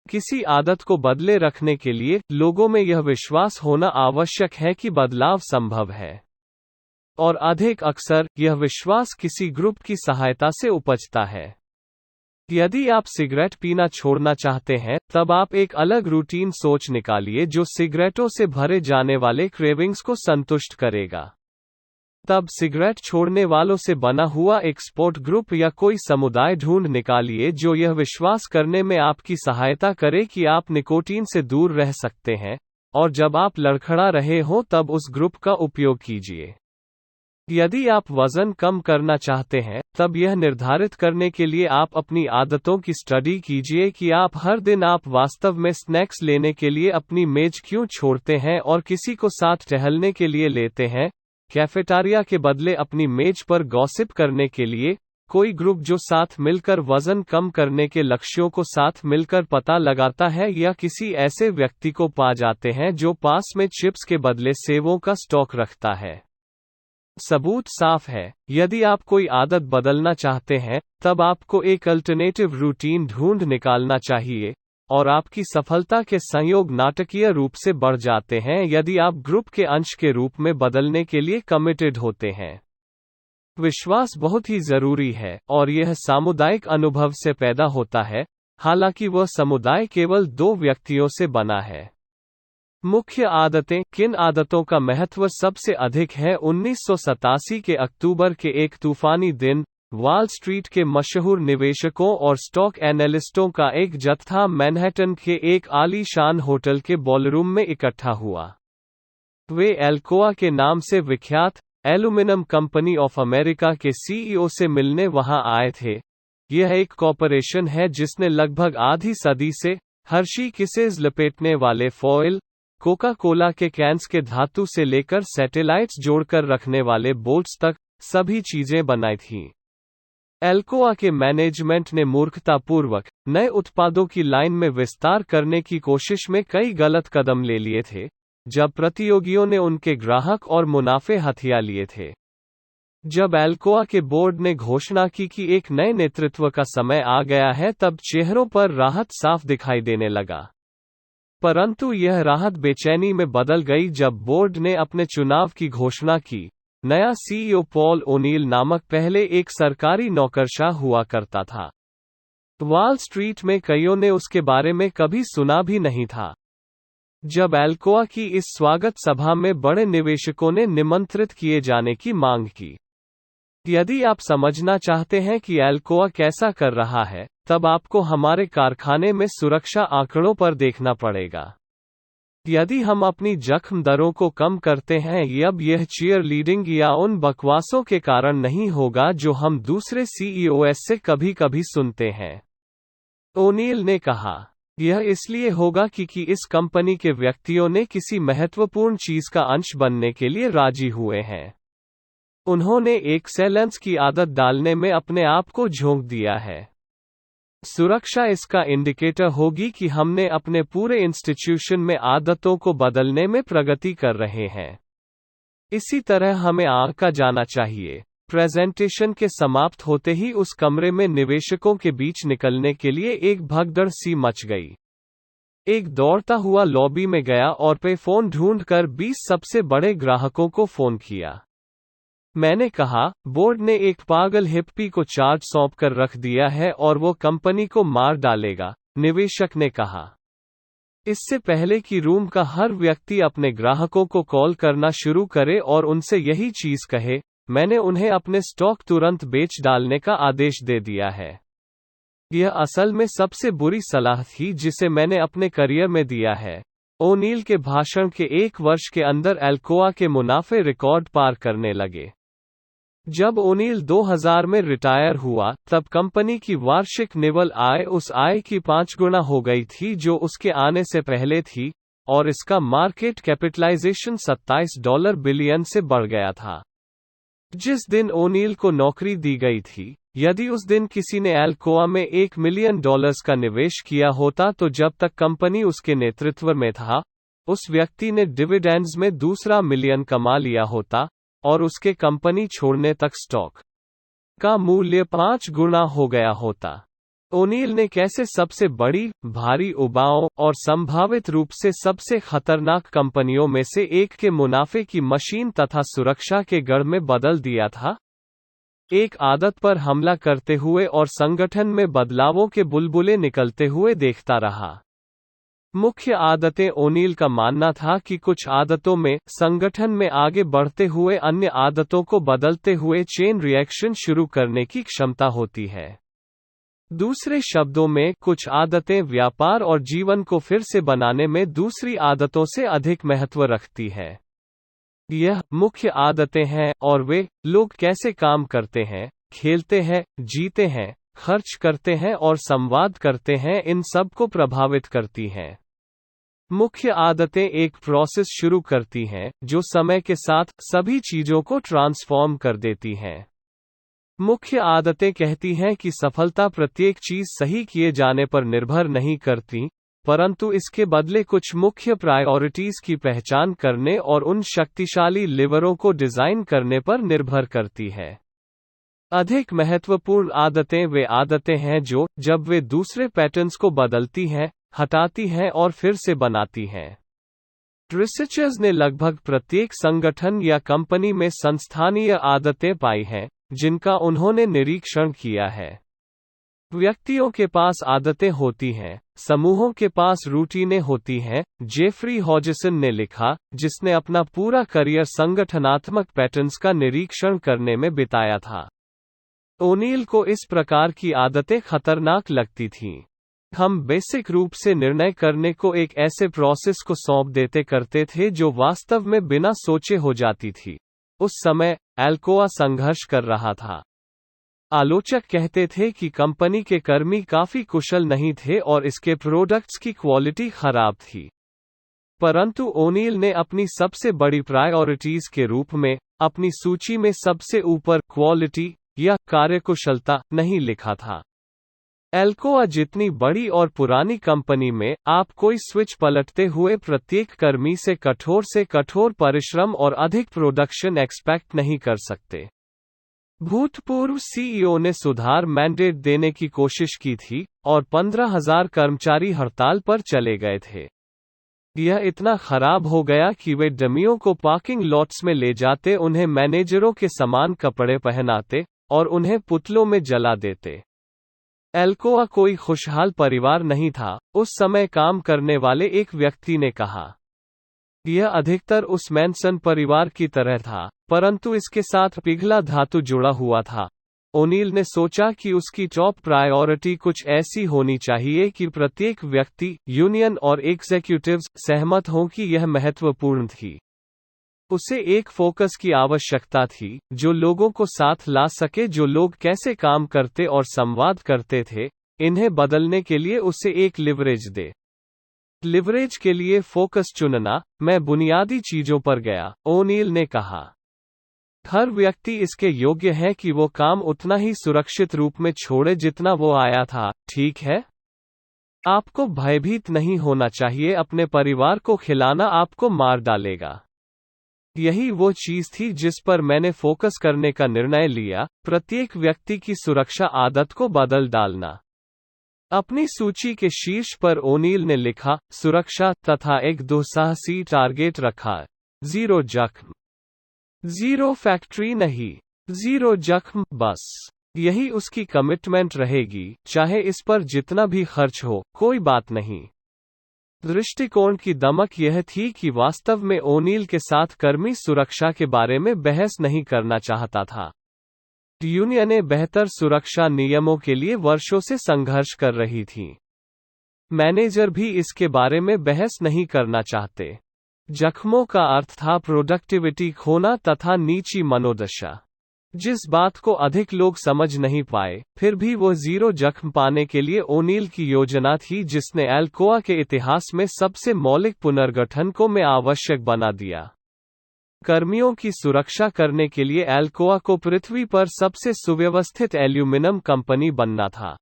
किसी आदत को बदले रखने के लिए लोगों में यह विश्वास होना आवश्यक है कि बदलाव संभव है। और अधिक अक्सर यह विश्वास किसी ग्रुप की सहायता से उपजता है। यदि आप सिगरेट पीना छोड़ना चाहते हैं, तब आप एक अलग रूटीन सोच निकालिए जो सिगरेटों से भरे जाने वाले क्रेविंग्स को संतुष्ट करेगा। तब सिगरेट छोड़ने वालों से बना हुआ एक सपोर्ट ग्रुप या कोई समुदाय ढूंढ निकालिए जो यह विश्वास करने में आपकी सहायता करे कि आप निकोटीन से दूर रह सकते हैं, और जब आप लड़खड़ा रहे हों तब उस ग्रुप का उपयोग कीजिए। यदि आप वजन कम करना चाहते हैं, तब यह निर्धारित करने के लिए आप अपनी आदतों की स्टडी कीजिए कि आप हर दिन आप वास्तव में स्नैक्स लेने के लिए अपनी मेज क्यों छोड़ते हैं और किसी को साथ टहलने के लिए लेते हैं, कैफेटेरिया के बदले अपनी मेज पर गॉसिप करने के लिए, कोई ग्रुप जो साथ मिलकर वजन कम करने के लक्ष्यों को साथ मिलकर पता लगाता है, या किसी ऐसे व्यक्ति को पा जाते हैं जो पास में चिप्स के बदले सेवों का स्टॉक रखता है। सबूत साफ है, यदि आप कोई आदत बदलना चाहते हैं, तब आपको एक अल्टरनेटिव रूटीन ढूंढ निकालना चाहिए, और आपकी सफलता के संयोग नाटकीय रूप से बढ़ जाते हैं यदि आप ग्रुप के अंश के रूप में बदलने के लिए कमिटेड होते हैं। विश्वास बहुत ही जरूरी है, और यह सामुदायिक अनुभव से पैदा होता है, हालांकि वह समुदाय केवल 2 व्यक्तियों से बना है। मुख्य आदतें। किन आदतों का महत्व सबसे अधिक है? 1987 के अक्टूबर के एक तूफानी दिन, वॉल स्ट्रीट के मशहूर निवेशकों और स्टॉक एनालिस्टों का एक जत्था मैनहट्टन के एक आलीशान होटल के बॉलरूम में इकट्ठा हुआ। वे एल्कोआ के नाम से विख्यात एल्यूमिनियम कंपनी ऑफ अमेरिका के सीईओ से मिलने वहां आए थे। यह एक कॉरपोरेशन है जिसने लगभग आधी सदी से हर्शी किसेस लपेटने वाले फॉयल, कोका कोला के कैंस के धातु से लेकर सैटेलाइट्स जोड़कर रखने वाले बोल्ट्स तक सभी चीजें बनाई थीं। एल्कोआ के मैनेजमेंट ने मूर्खतापूर्वक नए उत्पादों की लाइन में विस्तार करने की कोशिश में कई गलत कदम ले लिए थे, जब प्रतियोगियों ने उनके ग्राहक और मुनाफे हथिया लिए थे। जब एल्कोआ के बोर्ड ने घोषणा की कि एक नए नेतृत्व का समय आ गया है, तब चेहरों पर राहत साफ दिखाई देने लगा। परंतु यह राहत बेचैनी में बदल गई जब बोर्ड ने अपने चुनाव की घोषणा की। नया सीईओ पॉल ओनील नामक पहले एक सरकारी नौकरशाह हुआ करता था। वॉल स्ट्रीट में कईयों ने उसके बारे में कभी सुना भी नहीं था। जब एल्कोआ की इस स्वागत सभा में बड़े निवेशकों ने निमंत्रित किए जाने की मांग की। यदि आप समझना चाहते हैं कि एल्कोआ कैसा कर रहा है, तब आपको हमारे कारखाने में सुरक्षा आंकड़ों पर देखना पड़ेगा। यदि हम अपनी जख्म दरों को कम करते हैं, अब यह चीयर लीडिंग या उन बकवासों के कारण नहीं होगा जो हम दूसरे सीईओएस से कभी कभी सुनते हैं, ओनील ने कहा। यह इसलिए होगा कि इस कंपनी के व्यक्तियों ने किसी महत्वपूर्ण चीज का अंश बनने के लिए राजी हुए हैं। उन्होंने एक्सेलेंस की आदत डालने में अपने आप को झोंक दिया है। सुरक्षा इसका इंडिकेटर होगी कि हमने अपने पूरे इंस्टीट्यूशन में आदतों को बदलने में प्रगति कर रहे हैं। इसी तरह हमें आंका जाना चाहिए। प्रेजेंटेशन के समाप्त होते ही उस कमरे में निवेशकों के बीच निकलने के लिए एक भगदड़ सी मच गई। एक दौड़ता हुआ लॉबी में गया और पे फोन ढूंढकर 20 सबसे बड़े ग्राहकों को फोन किया। मैंने कहा, बोर्ड ने एक पागल हिप्पी को चार्ज सौंप कर रख दिया है और वो कंपनी को मार डालेगा, निवेशक ने कहा। इससे पहले कि रूम का हर व्यक्ति अपने ग्राहकों को कॉल करना शुरू करे और उनसे यही चीज कहे, मैंने उन्हें अपने स्टॉक तुरंत बेच डालने का आदेश दे दिया है। यह असल में सबसे बुरी सलाह थी जिसे मैंने अपने करियर में दिया है। ओनील के भाषण के 1 वर्ष के अंदर एल्कोआ के मुनाफे रिकॉर्ड पार करने लगे। जब ओनील 2000 में रिटायर हुआ, तब कंपनी की वार्षिक निव्वल आय उस आय की 5 गुना हो गई थी जो उसके आने से पहले थी, और इसका मार्केट कैपिटलाइजेशन $27 बिलियन से बढ़ गया था। जिस दिन ओनील को नौकरी दी गई थी, यदि उस दिन किसी ने एल्कोआ में $1 मिलियन का निवेश किया होता तो जब तक कंपनी उसके नेतृत्व में था, उस व्यक्ति ने डिविडेंड्स में दूसरा मिलियन कमा लिया होता, और उसके कंपनी छोड़ने तक स्टॉक का मूल्य 5 गुना हो गया होता। ओनील ने कैसे सबसे बड़ी, भारी उबाऊ और संभावित रूप से सबसे खतरनाक कंपनियों में से एक के मुनाफे की मशीन तथा सुरक्षा के गढ़ में बदल दिया था? एक आदत पर हमला करते हुए और संगठन में बदलावों के बुलबुले निकलते हुए देखता रहा। मुख्य आदतें। ओनील का मानना था कि कुछ आदतों में संगठन में आगे बढ़ते हुए अन्य आदतों को बदलते हुए चेन रिएक्शन शुरू करने की क्षमता होती है। दूसरे शब्दों में, कुछ आदतें व्यापार और जीवन को फिर से बनाने में दूसरी आदतों से अधिक महत्व रखती है। यह मुख्य आदतें हैं और वे लोग कैसे काम करते हैं, खेलते हैं, जीते हैं, खर्च करते हैं और संवाद करते हैं, इन सब को प्रभावित करती हैं। मुख्य आदतें एक प्रोसेस शुरू करती हैं जो समय के साथ सभी चीजों को ट्रांसफॉर्म कर देती हैं। मुख्य आदतें कहती हैं कि सफलता प्रत्येक चीज सही किए जाने पर निर्भर नहीं करती, परंतु इसके बदले कुछ मुख्य प्रायोरिटीज की पहचान करने और उन शक्तिशाली लिवरों को डिजाइन करने पर निर्भर करती है। अधिक महत्वपूर्ण आदतें वे आदतें हैं जो, जब वे दूसरे पैटर्न्स को बदलती हैं, हटाती हैं और फिर से बनाती हैं। रिसर्चर्स ने लगभग प्रत्येक संगठन या कंपनी में संस्थानीय आदतें पाई हैं, जिनका उन्होंने निरीक्षण किया है। व्यक्तियों के पास आदतें होती हैं, समूहों के पास रूटीनें होती हैं, जेफरी हॉजसन ने लिखा, जिसने अपना पूरा करियर संगठनात्मक पैटर्न्स का निरीक्षण करने में बिताया था। ओनील को इस प्रकार की आदतें खतरनाक लगती थीं। हम बेसिक रूप से निर्णय करने को एक ऐसे प्रोसेस को सौंप देते करते थे जो वास्तव में बिना सोचे हो जाती थी। उस समय एल्कोआ संघर्ष कर रहा था। आलोचक कहते थे कि कंपनी के कर्मी काफी कुशल नहीं थे और इसके प्रोडक्ट्स की क्वालिटी खराब थी। परंतु ओनील ने अपनी सबसे बड़ी प्रायोरिटीज के रूप में अपनी सूची में सबसे ऊपर क्वालिटी या कार्यकुशलता नहीं लिखा था। एल्कोआ जितनी बड़ी और पुरानी कंपनी में आप कोई स्विच पलटते हुए प्रत्येक कर्मी से कठोर परिश्रम और अधिक प्रोडक्शन एक्सपेक्ट नहीं कर सकते। भूतपूर्व सीईओ ने सुधार मैंडेट देने की कोशिश की थी और 15,000 कर्मचारी हड़ताल पर चले गए थे। यह इतना खराब हो गया कि वे डमियों को पार्किंग लॉट्स में ले जाते, उन्हें मैनेजरों के समान कपड़े पहनाते और उन्हें पुतलों में जला देते। एल्कोआ कोई खुशहाल परिवार नहीं था, उस समय काम करने वाले एक व्यक्ति ने कहा। यह अधिकतर उस मैनसन परिवार की तरह था, परंतु इसके साथ पिघला धातु जुड़ा हुआ था। ओनील ने सोचा कि उसकी टॉप प्रायोरिटी कुछ ऐसी होनी चाहिए कि प्रत्येक व्यक्ति, यूनियन और एग्जीक्यूटिव्स सहमत हों कि यह महत्वपूर्ण थी। उसे एक फोकस की आवश्यकता थी, जो लोगों को साथ ला सके, जो लोग कैसे काम करते और संवाद करते थे, इन्हें बदलने के लिए उसे एक लिवरेज दे। लिवरेज के लिए फोकस चुनना। मैं बुनियादी चीजों पर गया, ओनील ने कहा। हर व्यक्ति इसके योग्य है कि वो काम उतना ही सुरक्षित रूप में छोड़े जितना वो आया था, ठीक है? आपको भयभीत नहीं होना चाहिए, अपने परिवार को खिलाना आपको मार डालेगा। यही वो चीज थी जिस पर मैंने फोकस करने का निर्णय लिया, प्रत्येक व्यक्ति की सुरक्षा आदत को बदल डालना। अपनी सूची के शीर्ष पर ओनील ने लिखा, सुरक्षा तथा एक दुस्साहसी टारगेट रखा। 0 जख्म। 0 फैक्ट्री नहीं। 0 जख्म बस। यही उसकी कमिटमेंट रहेगी, चाहे इस पर जितना भी खर्च हो, कोई बात नहीं। दृष्टिकोण की दमक यह थी कि वास्तव में ओनील के साथ कर्मी सुरक्षा के बारे में बहस नहीं करना चाहता था। यूनियनें बेहतर सुरक्षा नियमों के लिए वर्षों से संघर्ष कर रही थीं। मैनेजर भी इसके बारे में बहस नहीं करना चाहते। जख्मों का अर्थ था प्रोडक्टिविटी खोना तथा नीची मनोदशा। जिस बात को अधिक लोग समझ नहीं पाए, फिर भी वो 0 जख्म पाने के लिए ओनील की योजना थी, जिसने एल्कोआ के इतिहास में सबसे मौलिक पुनर्गठन को में आवश्यक बना दिया। कर्मियों की सुरक्षा करने के लिए एल्कोआ को पृथ्वी पर सबसे सुव्यवस्थित एल्यूमिनियम कंपनी बनना था।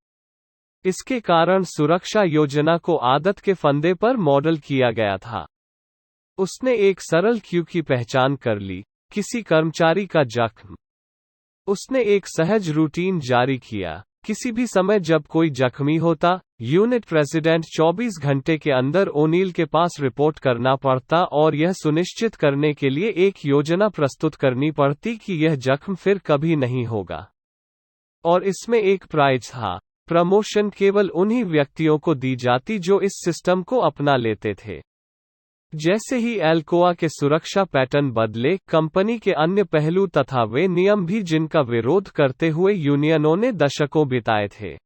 इसके कारण सुरक्षा योजना को आदत के फंदे पर मॉडल किया गया था। उसने एक सरल क्यू की पहचान कर ली, किसी कर्मचारी का जख्म। उसने एक सहज रूटीन जारी किया, किसी भी समय जब कोई जख्मी होता, यूनिट प्रेसिडेंट 24 घंटे के अंदर ओनील के पास रिपोर्ट करना पड़ता और यह सुनिश्चित करने के लिए एक योजना प्रस्तुत करनी पड़ती कि यह जख्म फिर कभी नहीं होगा। और इसमें एक प्राइज था, प्रमोशन केवल उन्हीं व्यक्तियों को दी जाती जो इस सिस्टम को अपना लेते थे। जैसे ही एल्कोआ के सुरक्षा पैटर्न बदले, कंपनी के अन्य पहलू तथा वे नियम भी जिनका विरोध करते हुए यूनियनों ने दशकों बिताए थे,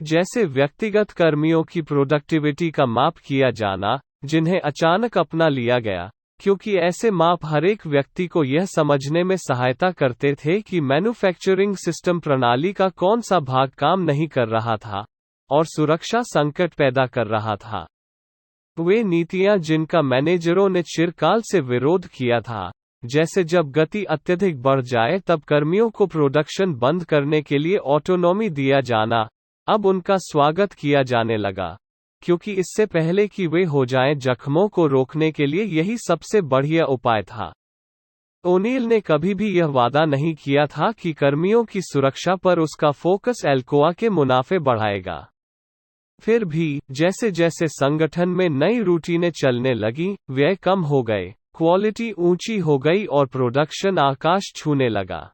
जैसे व्यक्तिगत कर्मियों की प्रोडक्टिविटी का माप किया जाना, जिन्हें अचानक अपना लिया गया, क्योंकि ऐसे माप हरेक व्यक्ति को यह समझने में सहायता करते थे कि मैन्युफैक्चरिंग सिस्टम प्रणाली का कौन सा भाग काम नहीं कर रहा था और सुरक्षा संकट पैदा कर रहा था। वे नीतियां जिनका मैनेजरों ने चिरकाल से विरोध किया था, जैसे जब गति अत्यधिक बढ़ जाए तब कर्मियों को प्रोडक्शन बंद करने के लिए ऑटोनॉमी दिया जाना, अब उनका स्वागत किया जाने लगा, क्योंकि इससे पहले कि वे हो जाएं, जख्मों को रोकने के लिए यही सबसे बढ़िया उपाय था। ओनील ने कभी भी यह वादा नहीं किया था कि कर्मियों की सुरक्षा पर उसका फोकस एल्कोआ के मुनाफे बढ़ाएगा। फिर भी, जैसे जैसे संगठन में नई रूटीनें चलने लगीं, व्यय कम हो गए, क्वालिटी ऊंची हो गई और प्रोडक्शन आकाश छूने लगा।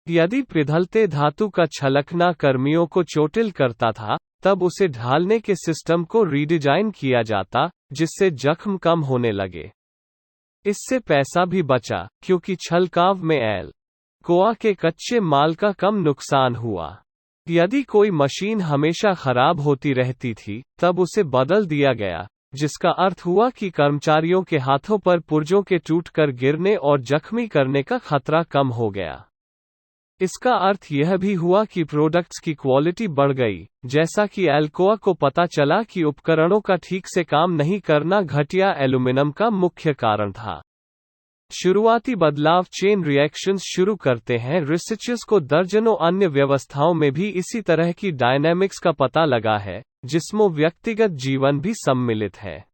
यदि पिघलते धातु का छलकना कर्मियों को चोटिल करता था, तब उसे ढालने के सिस्टम को रीडिजाइन किया जाता, जिससे जख्म कम होने लगे। इससे पैसा भी बचा, क्योंकि छलकाव में कोआ के कच्चे माल का कम नुकसान हुआ। यदि कोई मशीन हमेशा खराब होती रहती थी, तब उसे बदल दिया गया, जिसका अर्थ हुआ कि कर्मचारियों के हाथों पर पुर्जों के टूटकर गिरने और जख्मी करने का खतरा कम हो गया। इसका अर्थ यह भी हुआ कि प्रोडक्ट्स की क्वालिटी बढ़ गई, जैसा कि एल्कोआ को पता चला कि उपकरणों का ठीक से काम नहीं करना घटिया एल्यूमीनियम का मुख्य कारण था। शुरुआती बदलाव चेन रिएक्शंस शुरू करते हैं। रिसर्चर्स को दर्जनों अन्य व्यवस्थाओं में भी इसी तरह की डायनेमिक्स का पता लगा है, जिसमें व्यक्तिगत जीवन भी सम्मिलित है।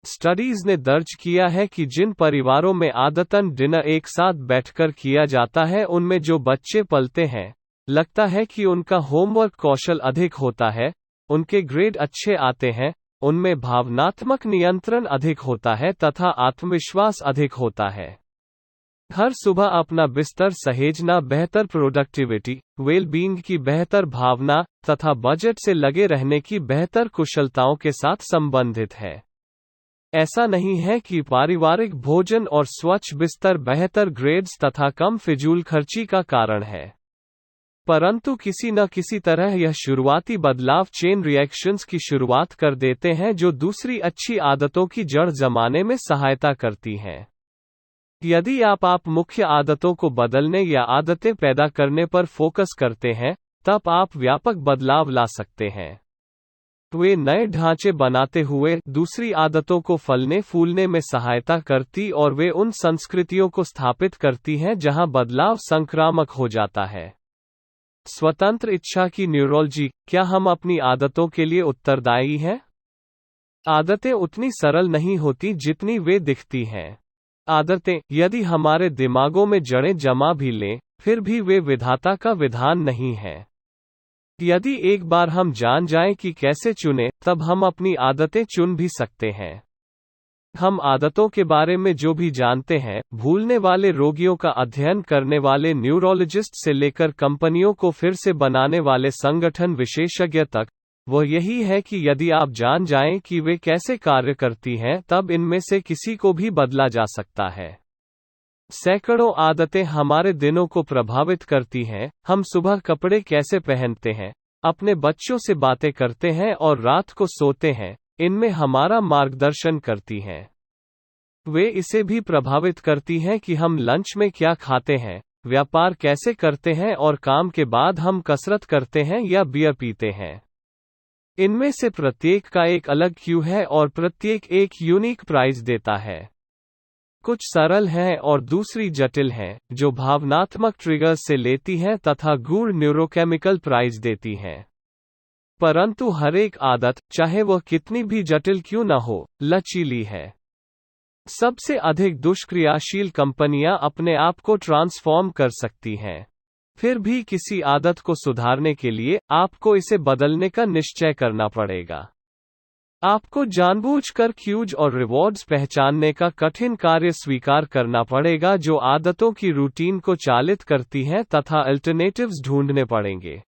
स्टडीज ने दर्ज किया है कि जिन परिवारों में आदतन डिनर एक साथ बैठकर किया जाता है, उनमें जो बच्चे पलते हैं, लगता है कि उनका होमवर्क कौशल अधिक होता है, उनके ग्रेड अच्छे आते हैं, उनमें भावनात्मक नियंत्रण अधिक होता है तथा आत्मविश्वास अधिक होता है। हर सुबह अपना बिस्तर सहेजना बेहतर प्रोडक्टिविटी, वेल बीइंग की बेहतर भावना तथा बजट से लगे रहने की बेहतर कुशलताओं के साथ संबंधित है। ऐसा नहीं है कि पारिवारिक भोजन और स्वच्छ बिस्तर बेहतर ग्रेड्स तथा कम फिजूल खर्ची का कारण है, परंतु किसी न किसी तरह यह शुरुआती बदलाव चेन रिएक्शंस की शुरुआत कर देते हैं, जो दूसरी अच्छी आदतों की जड़ जमाने में सहायता करती हैं। यदि आप मुख्य आदतों को बदलने या आदतें पैदा करने पर फोकस करते हैं, तब आप व्यापक बदलाव ला सकते हैं। वे नए ढांचे बनाते हुए दूसरी आदतों को फलने फूलने में सहायता करती और वे उन संस्कृतियों को स्थापित करती हैं जहां बदलाव संक्रामक हो जाता है। स्वतंत्र इच्छा की न्यूरोलॉजी। क्या हम अपनी आदतों के लिए उत्तरदायी हैं? आदतें उतनी सरल नहीं होती जितनी वे दिखती हैं। आदतें, यदि हमारे दिमागों में जड़ें जमा भी लें, फिर भी वे विधाता का विधान नहीं हैं। यदि एक बार हम जान जाएं कि कैसे चुनें, तब हम अपनी आदतें चुन भी सकते हैं। हम आदतों के बारे में जो भी जानते हैं, भूलने वाले रोगियों का अध्ययन करने वाले न्यूरोलॉजिस्ट से लेकर कंपनियों को फिर से बनाने वाले संगठन विशेषज्ञ तक, वह यही है कि यदि आप जान जाएं कि वे कैसे कार्य करती हैं, तब इनमें से किसी को भी बदला जा सकता है। सैकड़ों आदतें हमारे दिनों को प्रभावित करती हैं। हम सुबह कपड़े कैसे पहनते हैं, अपने बच्चों से बातें करते हैं और रात को सोते हैं, इनमें हमारा मार्गदर्शन करती हैं। वे इसे भी प्रभावित करती हैं कि हम लंच में क्या खाते हैं, व्यापार कैसे करते हैं और काम के बाद हम कसरत करते हैं या बियर पीते हैं। इनमें से प्रत्येक का एक अलग क्यू है और प्रत्येक एक यूनिक प्राइस देता है। कुछ सरल हैं और दूसरी जटिल हैं, जो भावनात्मक ट्रिगर्स से लेती हैं तथा गूढ़ न्यूरोकेमिकल प्राइस देती हैं। परंतु हर एक आदत, चाहे वह कितनी भी जटिल क्यों न हो, लचीली है। सबसे अधिक दुष्क्रियाशील कंपनियां अपने आप को ट्रांसफॉर्म कर सकती हैं। फिर भी किसी आदत को सुधारने के लिए आपको इसे बदलने का निश्चय करना पड़ेगा। आपको जानबूझकर क्यूज और रिवॉर्ड्स पहचानने का कठिन कार्य स्वीकार करना पड़ेगा जो आदतों की रूटीन को चालित करती हैं तथा अल्टरनेटिव्स ढूंढने पड़ेंगे।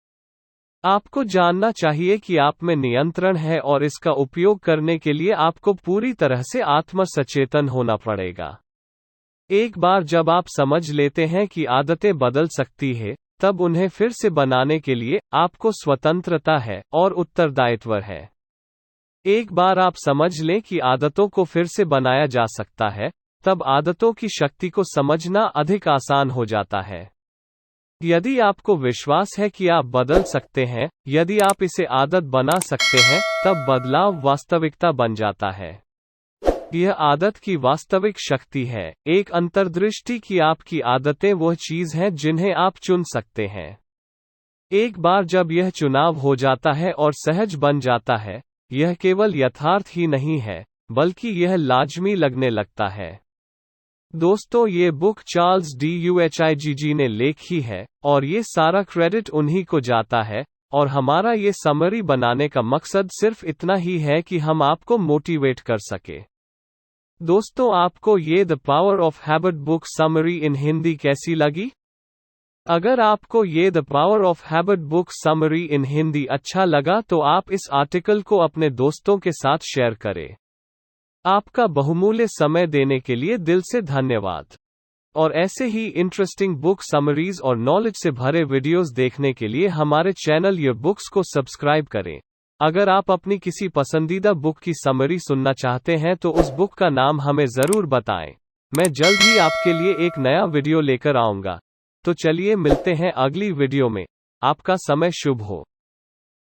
आपको जानना चाहिए कि आप में नियंत्रण है और इसका उपयोग करने के लिए आपको पूरी तरह से आत्म सचेतन होना पड़ेगा। एक बार जब आप समझ लेते हैं कि आदतें बदल सकती हैं, तब उन्हें फिर से बनाने के लिए आपको स्वतंत्रता है और उत्तरदायित्व है। एक बार आप समझ लें कि आदतों को फिर से बनाया जा सकता है, तब आदतों की शक्ति को समझना अधिक आसान हो जाता है। यदि आपको विश्वास है कि आप बदल सकते हैं, यदि आप इसे आदत बना सकते हैं, तब बदलाव वास्तविकता बन जाता है। यह आदत की वास्तविक शक्ति है, एक अंतर्दृष्टि कि आपकी आदतें वह चीज हैं जिन्हें आप चुन सकते हैं। एक बार जब यह चुनाव हो जाता है और सहज बन जाता है, यह केवल यथार्थ ही नहीं है, बल्कि यह लाजमी लगने लगता है। दोस्तों, ये बुक चार्ल्स डुहिग ने लिखी है, और ये सारा क्रेडिट उन्हीं को जाता है, और हमारा ये समरी बनाने का मकसद सिर्फ इतना ही है कि हम आपको मोटिवेट कर सके। दोस्तों, आपको ये the power of habit book summary in Hindi कैसी लगी? अगर आपको ये the power of habit book summary in Hindi अच्छा लगा तो आप इस आर्टिकल को अपने दोस्तों के साथ शेयर करें। आपका बहुमूल्य समय देने के लिए दिल से धन्यवाद। और ऐसे ही इंटरेस्टिंग बुक समरीज और नॉलेज से भरे वीडियोस देखने के लिए हमारे चैनल ये बुक्स को सब्सक्राइब करें। अगर आप अपनी किसी पसंदीदा बुक की समरी सुनना चाहते हैं तो उस बुक का नाम हमें ज़रूर बताएं। मैं जल्द ही आपके लिए एक नया वीडियो लेकर आऊँगा। तो चलिए मिलते हैं अगली वीडियो में। आपका समय शुभ हो।